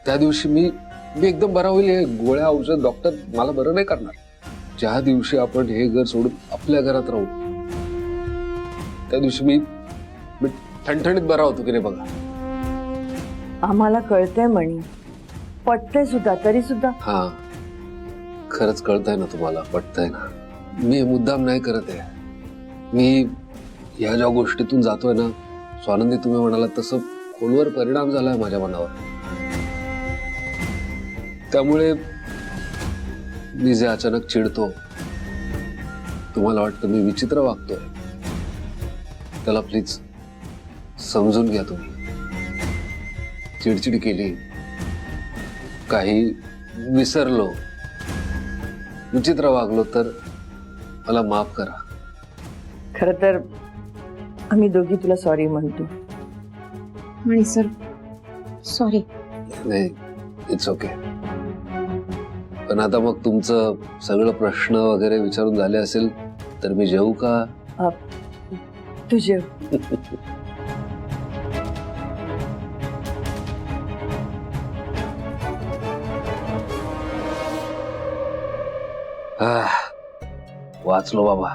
त्या दिवशी मी एकदम बरा होईल, हे गोळ्या औषध डॉक्टर मला बरं नाही करणार. ज्या दिवशी आपण हे घर सोडून आपल्या घरात राहू त्या दिवशी मी ठणठणीत बरा होतो की नाही बघा. आम्हाला कळतंय मणी, पटतंय सुद्धा, तरी सुद्धा. हा, खरंच कळतंय ना तुम्हाला, पटतंय ना. मी मुद्दाम नाही करत आहे. मी ह्या ज्या गोष्टीतून जातोय ना स्वानंदी, तुम्ही म्हणालात तसं खोलवर परिणाम झालाय माझ्या मनावर. त्यामुळे मी जे अचानक चिडतो, तुम्हाला वाटतं मी विचित्र वागतोय, त्याला प्लीज समजून घ्या तुम्ही. चिडचिड केली, काही विसरलो, विचित्र वागलो तर मला माफ करा. खरं तर आम्ही दोघी तुला सॉरी म्हणतो. मणी सर, सॉरी. नाही, इट्स ओके. पण आता मग तुमचं सगळं प्रश्न वगैरे विचारून झाले असेल तर मी जेवू का? तू जेव. वाचलो बाबा,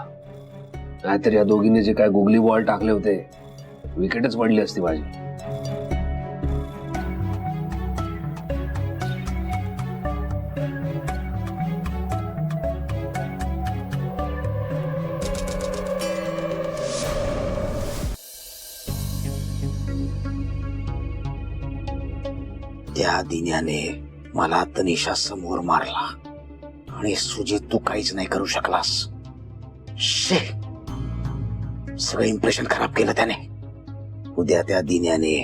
नाहीतर या दोघींनी जे काय गुगली बॉल टाकले होते, विकेटच पडली असती माझी. त्या दिन्याने मला तनिषा समोर मारला आणि सुजित तू काहीच नाही करू शकलास. शे, सगळं इम्प्रेशन खराब केलं त्याने. उद्या त्या दिन्याने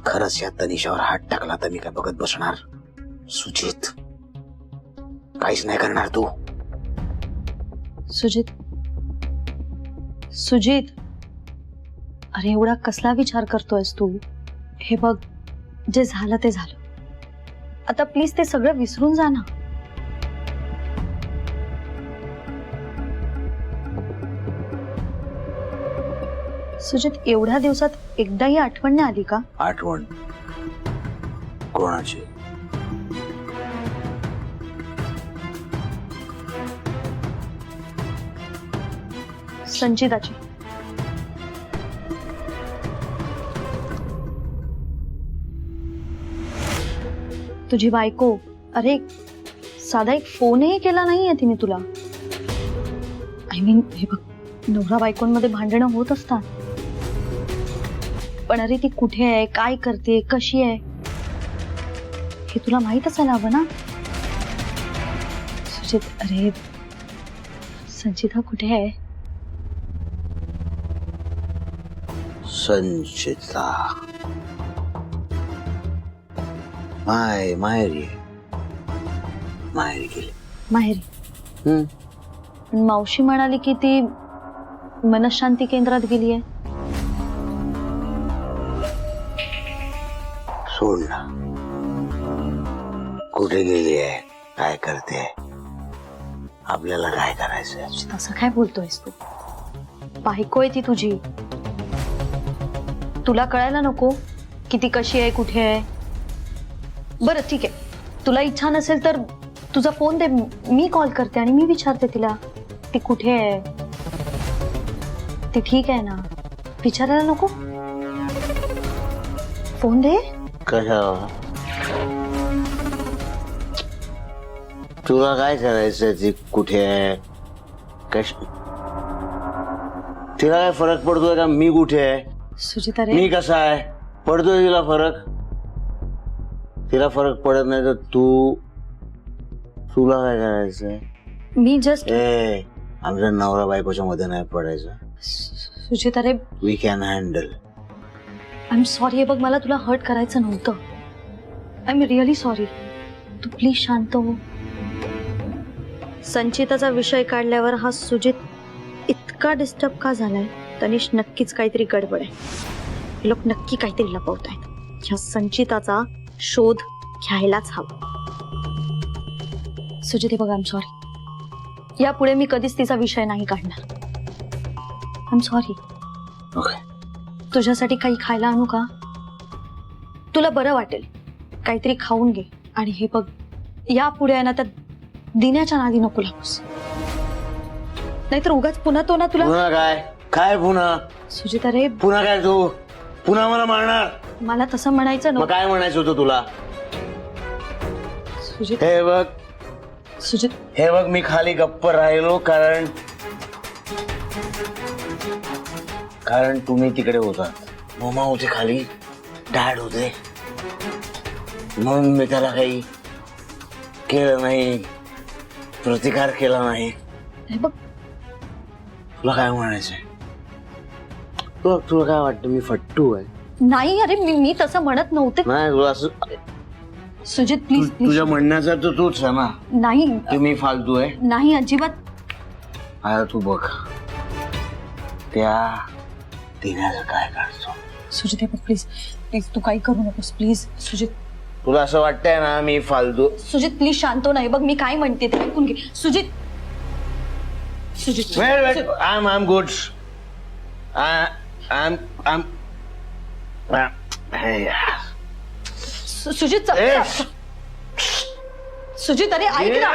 खरंच या तनिषावर हात टाकला तर मी काय बघत बसणार? सुजित, काहीच नाही करणार तू. सुजित, सुजित, अरे एवढा कसला विचार करतोयस तू? हे बघ, जे झालं ते झालं. आता प्लीज ते सगळं विसरून जा ना. सुजित, एवढ्या दिवसात एकदाही आठवण नाही आली का? आठवण कोणाची? संचिताची. तुझी बायको, अरे साधा एक फोनही केला नाहीये तिने तुला. आय मीन, हे बघ, नवरा बायकोंमध्ये भांडणं होत असतात, पण अरे ती कुठे आहे, काय करते, कशी आहे, हे तुला माहित असायला हवं ना. सुजित, अरे संचिता कुठे आहे? संचिता माहेरी गेली. माहेरी? पण मावशी म्हणाली की ती मनशांती केंद्रात गेली आहे. सोड ना, कुठे गेली आहे, काय करते, आपल्याला काय करायचंय? तसं काय बोलतोयस तू? बायको आहे ती तुझी, तुला कळायला नको की ती कशी आहे, कुठे आहे? बरं ठीक आहे, तुला इच्छा नसेल तर तुझा फोन दे, मी कॉल करते आणि मी विचारते तिला ती कुठे आहे, ती ठीक आहे ना. विचारायला नको? फोन दे. कशा? तुला काय करायचंय? ती कुठे आहे, तिला काय फरक पडतोय का मी कुठे आहे, सुजिता रे, मी कसा आहे? पडतोय तिला फरक? तिला फरक पडत नाही तर तुला काय करायचंय? मी जस्ट आमच्या नवरा बायकोच्या मध्ये नाही पडायचं. सुजिता रे, we can handle. I am sorry. हे बघ, मला तुला हर्ट करायचं नव्हतं. I am really sorry. तू प्लीज शांत हो. संचिताचा विषय काढल्यावर हा सुजित इतका डिस्टर्ब का झालाय? तनिष, नक्कीच काहीतरी गडबड आहे. हे लोक नक्की काहीतरी लपवतायत. ह्या संचिताचा शोध घ्यायलाच हवा. सुजित, हे बघ, आय एम सॉरी. यापुढे मी कधीच तिचा विषय नाही काढणार. I am sorry. ओके. तुझ्यासाठी काही खायला आणू का? तुला बरं वाटेल काहीतरी खाऊन घे. आणि हे बघ, या पुढे आहे ना त्या दिन्याच्या नादी नको लागूस, नाहीतर उगाच पुन्हा तो ना तुला. पुन्हा काय काय पुन्हा सुजित अरे पुन्हा काय तू पुन्हा मला मारणार? मला तसं म्हणायचं मग नव्हतं काय म्हणायचं होतं तुला? सुजित. हे बघ सुजित हे बघ, मी खाली गप्प राहिलो कारण तुम्ही तिकडे होता. मम्मा होते खाली, डॅड होते, म्हणून मी त्याला काही केलं नाही, प्रतिकार केला नाही. हे बघ, तुला काय म्हणायचंय? तुला काय वाटतं मी फट्टू आहे? नाही अरे मी तसं म्हणत नव्हते. नाही, तुला असं सुजित प्लीज प्लीज. तुझ्या म्हणण्याचा तर तूच आहे ना नाही की मी फालतू आहे. नाही अजिबात. आता तू बघ त्या दिन्याला काय करतो. सुजित हे बघ प्लीज प्लीज, तू काही करू नकोस प्लीज. सुजित तुला असं वाटतंय ना मी फालतू? सुजित प्लीज शांत हो. नाही बघ मी काय म्हणते ते ऐकून घे. Sujit Sujit wait I'm good. Hey. Sujit Sujit अरे ऐक ना.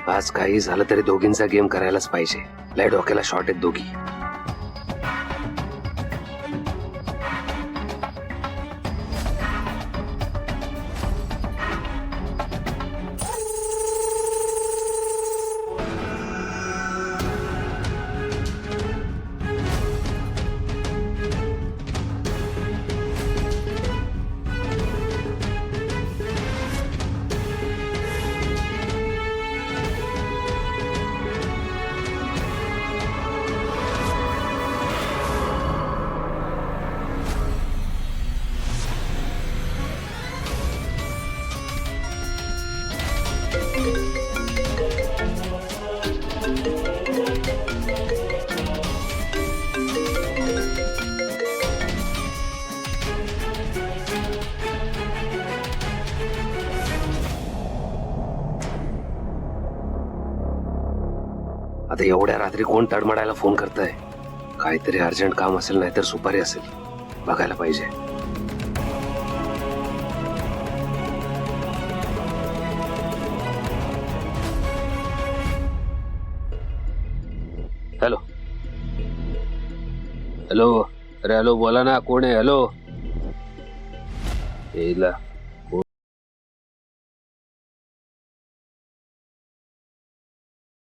आज काही झालं तरी दोघींचा गेम करायलाच पाहिजे. लय डोक्याला शॉर्ट आहेत दोघी. आता एवढ्या रात्री कोण तडमडायला फोन करतंय? काहीतरी अर्जंट काम असेल, नाहीतर सुपारी असेल. बघायला पाहिजे. Hello hello. अरे हॅलो, बोला ना, कोण आहे? हॅलो. येला